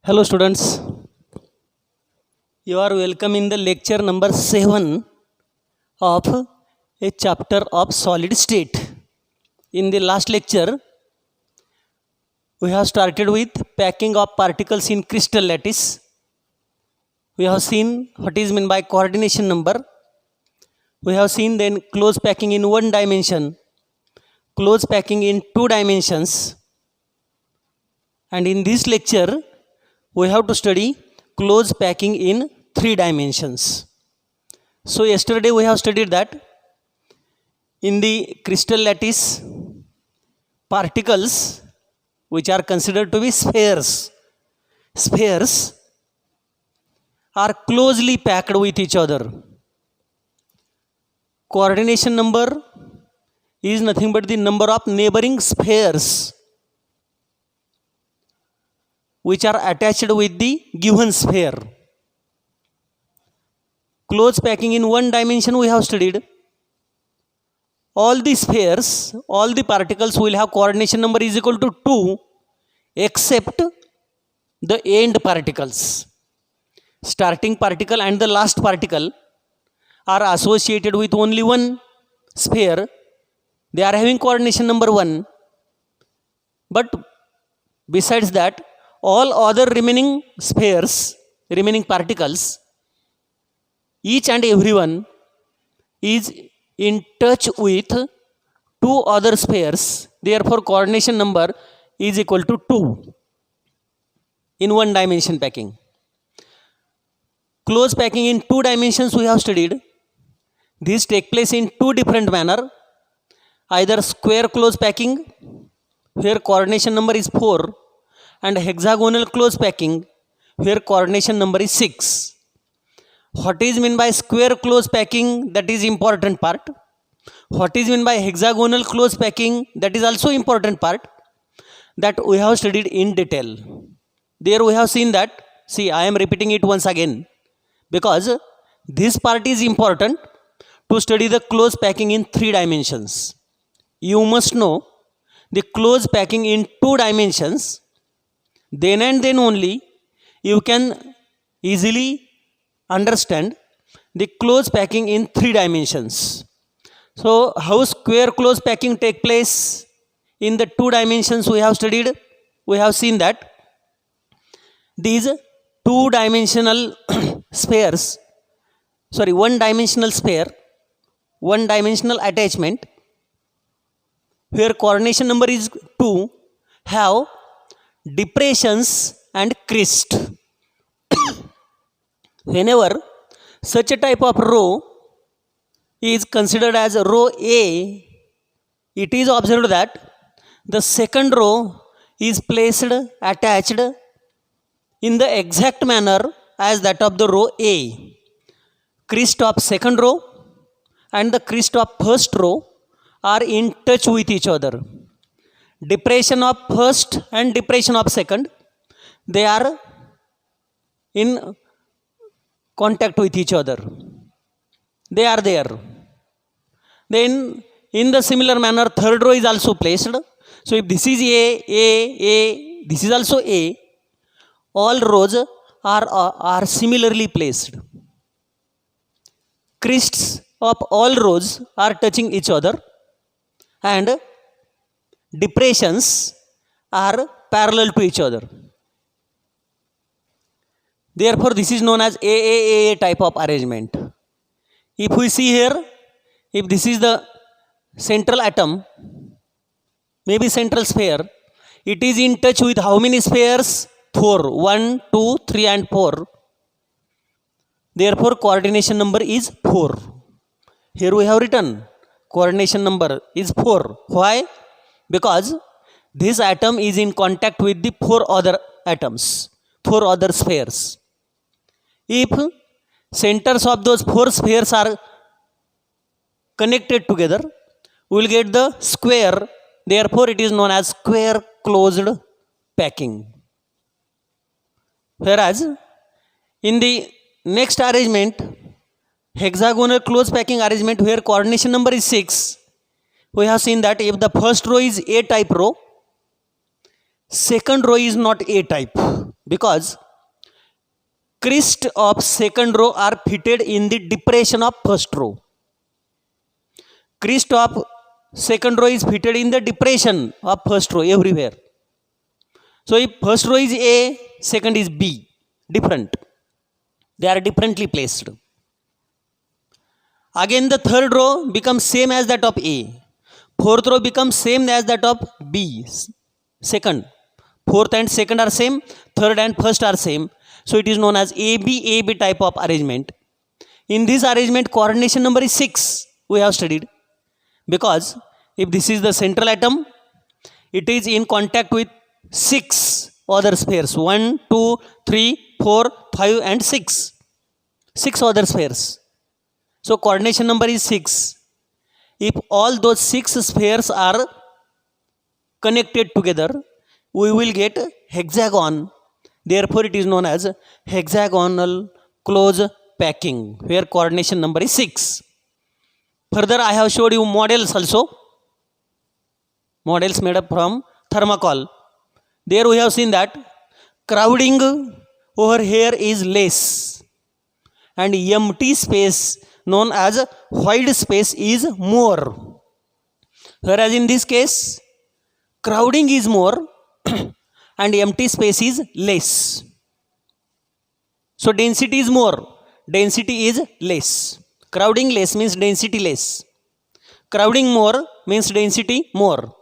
Hello students, you are welcome in the lecture number 7 of a chapter of solid state. In the last lecture, we have started with packing of particles in crystal lattice. We have seen what is meant by coordination number. We have seen then close packing in one dimension, close packing in two dimensions. And in this lecture, we have to study close packing in three dimensions. So yesterday we have studied that in the crystal lattice, particles which are considered to be spheres are closely packed with each other. Coordination number is nothing but the number of neighboring spheres which are attached with the given sphere. Close packing in one dimension we have studied. All the spheres, all the particles will have coordination number is equal to 2 except the end particles. Starting particle and the last particle are associated with only one sphere. They are having coordination number 1. But besides that, all other remaining spheres, remaining particles, each and every one is in touch with two other spheres. Therefore, coordination number is equal to 2 in one dimension packing. Close packing in two dimensions we have studied. These take place in two different manner. Either square close packing, where coordination number is 4, and hexagonal close packing, where coordination number is 6. What is meant by square close packing? That is important part. What is meant by hexagonal close packing? That is also important part. That we have studied in detail. There we have seen that. See, I am repeating it once again because this part is important to study the close packing in three dimensions. You must know the close packing in two dimensions. Then and then only you can easily understand the close packing in three dimensions. So how square close packing take place in the two dimensions we have studied? We have seen that these two-dimensional spheres, one-dimensional sphere, one-dimensional attachment, where coordination number is 2, have depressions and crest. Whenever such a type of row is considered as row A, it is observed that the second row is placed attached in the exact manner as that of the row A. Crest of second row and the crest of first row are in touch with each other. Depression of first and depression of second, they are in contact with each other. They are there. Then in the similar manner, third row is also placed. So if this is A, this is also A, all rows are similarly placed. Crests of all rows are touching each other and depressions are parallel to each other. Therefore, this is known as AAA type of arrangement. If we see here, if this is the central atom, maybe central sphere, it is in touch with how many spheres? 4. 1, 2, 3 and 4. Therefore, coordination number is 4. Here we have written coordination number is 4. Why? Because this atom is in contact with the 4 other atoms, 4 other spheres. If centers of those 4 spheres are connected together, we will get the square. Therefore, it is known as square closed packing. Whereas, in the next arrangement, hexagonal close packing arrangement where coordination number is 6, we have seen that if the first row is A type row second row is not A type because crest of second row are fitted in the depression of first row. Crest of second row is fitted in the depression of first row everywhere. So if first row is A, second is B, different. They are differently placed. Again the third row becomes same as that of A. Fourth row becomes same as that of B. Second. Fourth and second are same. Third and first are same. So it is known as AB type of arrangement. In this arrangement, coordination number is 6. We have studied. Because if this is the central atom, it is in contact with 6 other spheres. 1, 2, 3, 4, 5 and 6. 6 other spheres. So coordination number is 6. If all those 6 spheres are connected together, we will get hexagon. Therefore, it is known as hexagonal close packing, where coordination number is 6. Further, I have showed you models also. Models made up from thermocol. There we have seen that crowding over here is less and empty space known as void space is more. Whereas in this case, crowding is more and empty space is less. So density is more, density is less. Crowding less means density less. Crowding more means density more.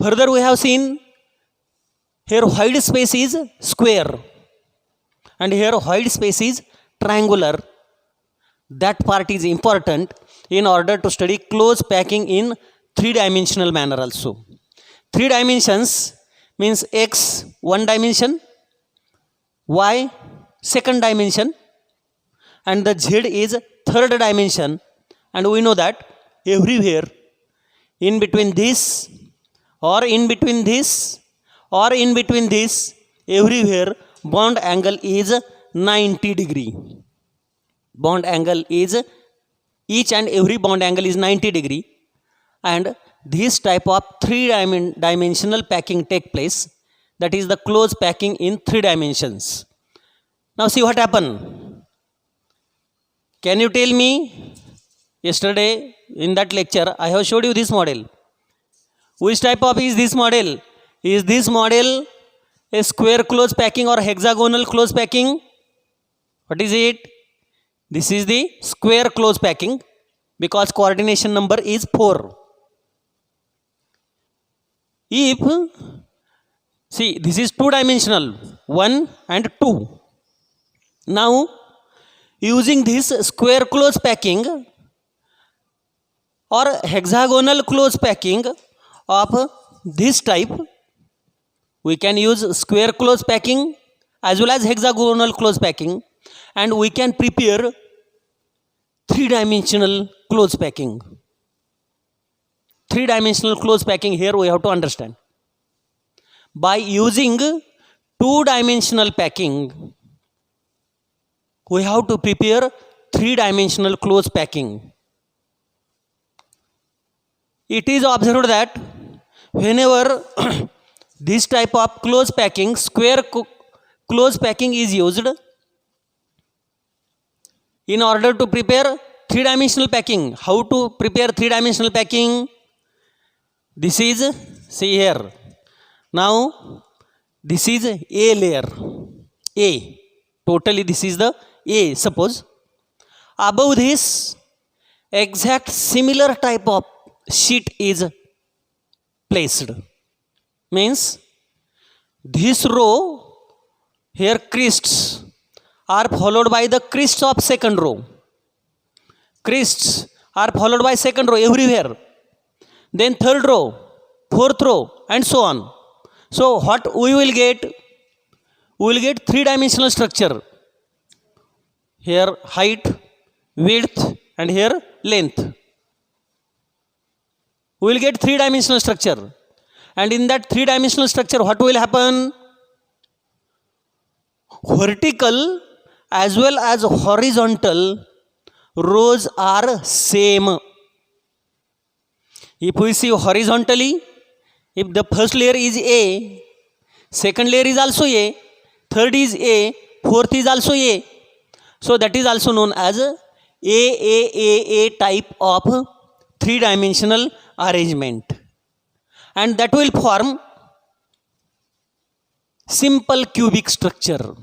Further we have seen here void space is square and here void space is triangular. That part is important in order to study close packing in 3-dimensional manner also. 3 dimensions means x 1 dimension, y second dimension and the z is third dimension, and we know that everywhere in between this or in between this or in between this, everywhere bond angle is 90 degree. Bond angle is, each and every bond angle is 90 degree, and this type of 3-dimensional packing take place, that is the close packing in 3 dimensions. Now see what happened. Can you tell me, yesterday in that lecture I have showed you this model. Which type of is this model? Is this model a square close packing or hexagonal close packing? What is it? This is the square close packing because coordination number is 4. If, see, this is 2-dimensional, 1 and 2. Now, using this square close packing or hexagonal close packing of this type, we can use square close packing as well as hexagonal close packing, and we can prepare 3-dimensional close packing. 3-dimensional close packing here we have to understand. By using 2-dimensional packing, we have to prepare 3-dimensional close packing. It is observed that whenever this type of close packing, square close packing is used in order to prepare 3-dimensional packing. How to prepare 3-dimensional packing? This is, see here, now this is A layer, A, totally this is the A, suppose. Above this, exact similar type of sheet is placed. Means this row here crests are followed by the crests of second row. Crests are followed by second row everywhere. Then third row, fourth row and so on. So what we will get? We will get 3-dimensional structure. Here height, width and here length. We will get 3-dimensional structure. And in that 3-dimensional structure, what will happen? Vertical as well as horizontal rows are same. If we see horizontally, If the first layer is A, second layer is also A, third is A, fourth is also A. So that is also known as A type of three-dimensional arrangement. And that will form simple cubic structure.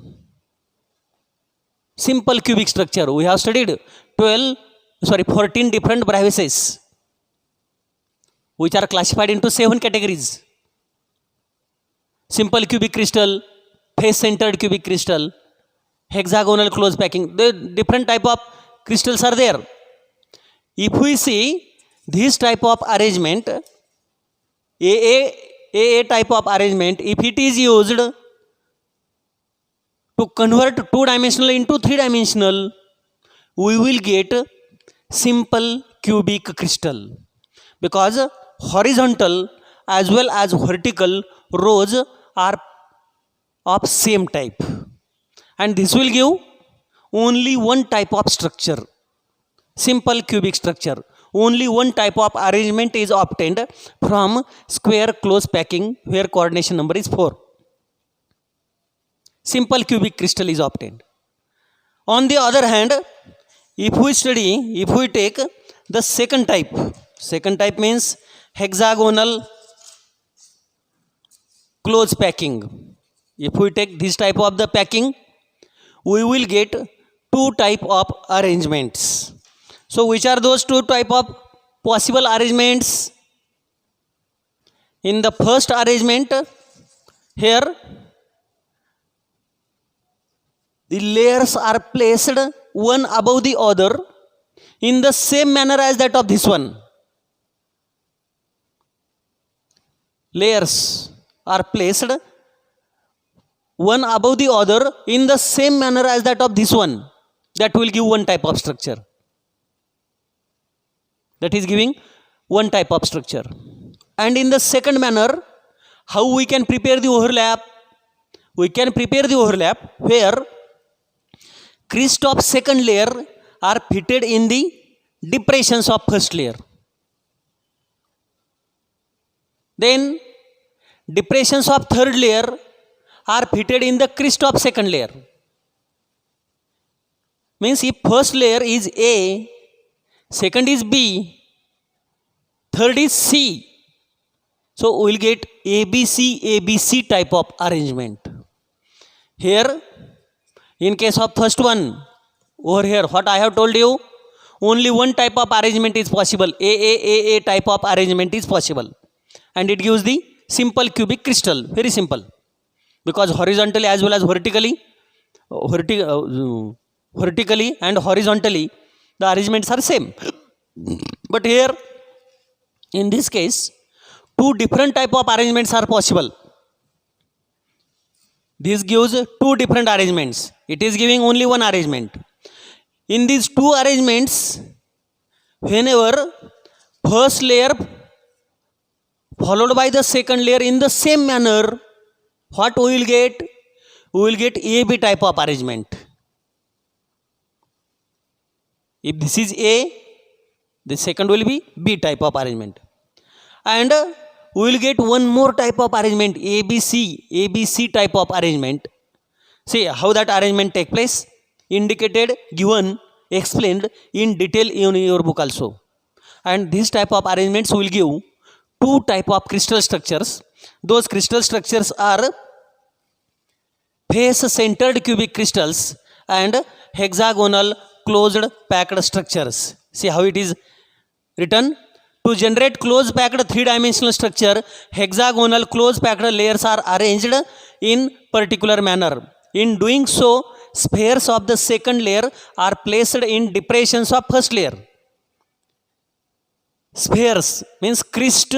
Simple cubic structure. We have studied 14 different Bravais, which are classified into 7 categories. Simple cubic crystal, face-centered cubic crystal, hexagonal close packing. The different type of crystals are there. If we see this type of arrangement, AA type of arrangement, if it is used to convert two-dimensional into three-dimensional, we will get simple cubic crystal, because horizontal as well as vertical rows are of same type, and this will give only one type of structure, simple cubic structure. Only one type of arrangement is obtained from square close packing, where coordination number is 4. Simple cubic crystal is obtained. On the other hand, if we take the second type means hexagonal close packing. If we take this type of the packing, we will get two type of arrangements. So which are those two type of possible arrangements? In the first arrangement, here the layers are placed one above the other in the same manner as that of this one. Layers are placed one above the other in the same manner as that of this one. That will give one type of structure. That is giving one type of structure. And in the second manner, how we can prepare the overlap? We can prepare the overlap where crest of second layer are fitted in the depressions of first layer. Then depressions of third layer are fitted in the crest of second layer. Means if first layer is A, second is B, third is C. So we will get ABC type of arrangement. Here, in case of first one, over here, what I have told you, only one type of arrangement is possible. AA type of arrangement is possible. And it gives the simple cubic crystal. Very simple. Because horizontally as well as vertically and horizontally, the arrangements are same. But here, in this case, two different type of arrangements are possible. This gives two different arrangements. It is giving only one arrangement. In these two arrangements, whenever first layer followed by the second layer in the same manner, what we will get? We will get AB type of arrangement. If this is A, the second will be B type of arrangement. And we will get one more type of arrangement, ABC type of arrangement. See how that arrangement take place, indicated, given, explained in detail in your book also. And this type of arrangements will give two type of crystal structures. Those crystal structures are face-centered cubic crystals and hexagonal closed packed structures. See how it is written. To generate closed packed three-dimensional structure, hexagonal closed packed layers are arranged in particular manner. In doing so, spheres of the second layer are placed in depressions of first layer. Spheres means crest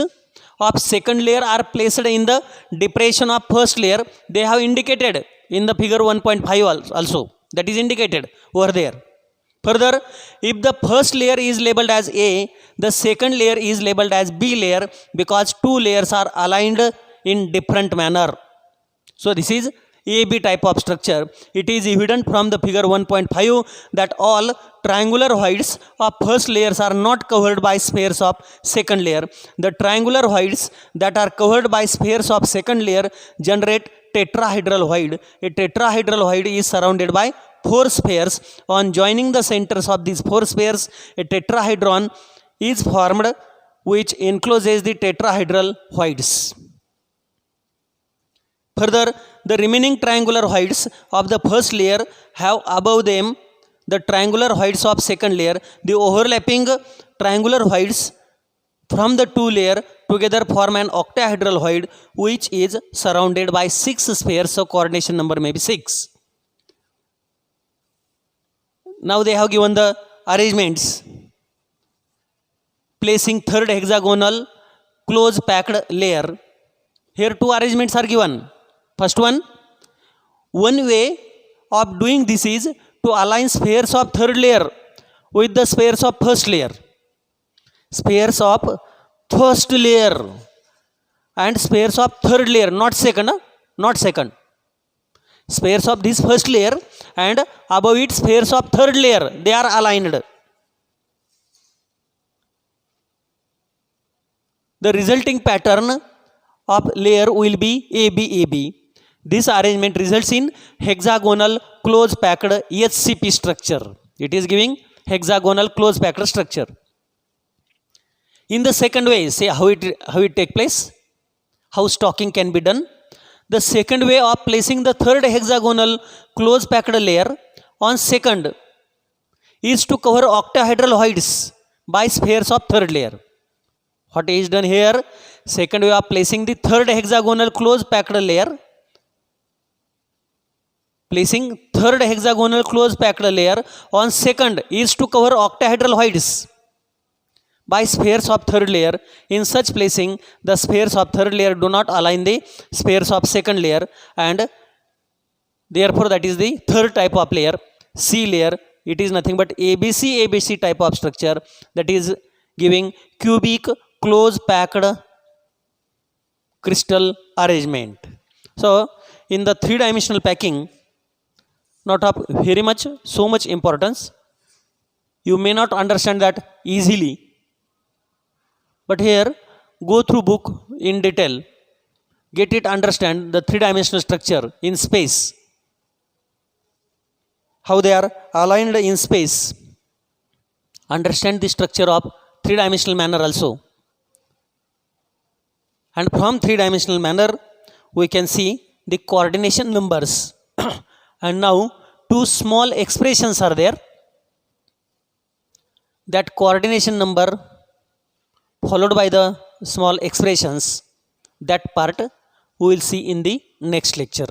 of second layer are placed in the depression of first layer. They have indicated in the figure 1.5 also. That is indicated over there. Further, if the first layer is labeled as A, the second layer is labeled as B layer, because two layers are aligned in different manner. So this is AB type of structure. It is evident from the figure 1.5 that all triangular voids of first layers are not covered by spheres of second layer. The triangular voids that are covered by spheres of second layer generate tetrahedral void. A tetrahedral void is surrounded by 4 spheres. On joining the centers of these 4 spheres, a tetrahedron is formed which encloses the tetrahedral voids. Further, the remaining triangular voids of the first layer have above them the triangular voids of second layer. The overlapping triangular voids from the two layers together form an octahedral void which is surrounded by 6 spheres, so coordination number may be 6. Now they have given the arrangements. Placing third hexagonal close packed layer. Here 2 arrangements are given. First one way of doing this is to align spheres of third layer with the spheres of first layer. Spheres of first layer and spheres of third layer, not second, not second. Spheres of this first layer and above it spheres of third layer, they are aligned. The resulting pattern of layer will be ABAB. This arrangement results in hexagonal close packed HCP structure. It is giving hexagonal close packed structure. In the second way, say how it take place, how stocking can be done. The second way of placing the third hexagonal close packed layer on second is to cover octahedral voids by spheres of third layer. What is done here? Second way of placing the third hexagonal close packed layer. Placing third hexagonal close packed layer on second is to cover octahedral voids by spheres of third layer. In such placing, the spheres of third layer do not align the spheres of second layer, and therefore that is the third type of layer, C layer. It is nothing but ABC type of structure, that is giving cubic close packed crystal arrangement. So in the 3-dimensional packing, not of very much so much importance. You may not understand that easily, but here go through book in detail, get it, understand the 3-dimensional structure in space, how they are aligned in space, understand the structure of 3-dimensional manner also, and from 3-dimensional manner we can see the coordination numbers. And now 2 small expressions are there. That coordination number followed by the small expressions, that part we will see in the next lecture.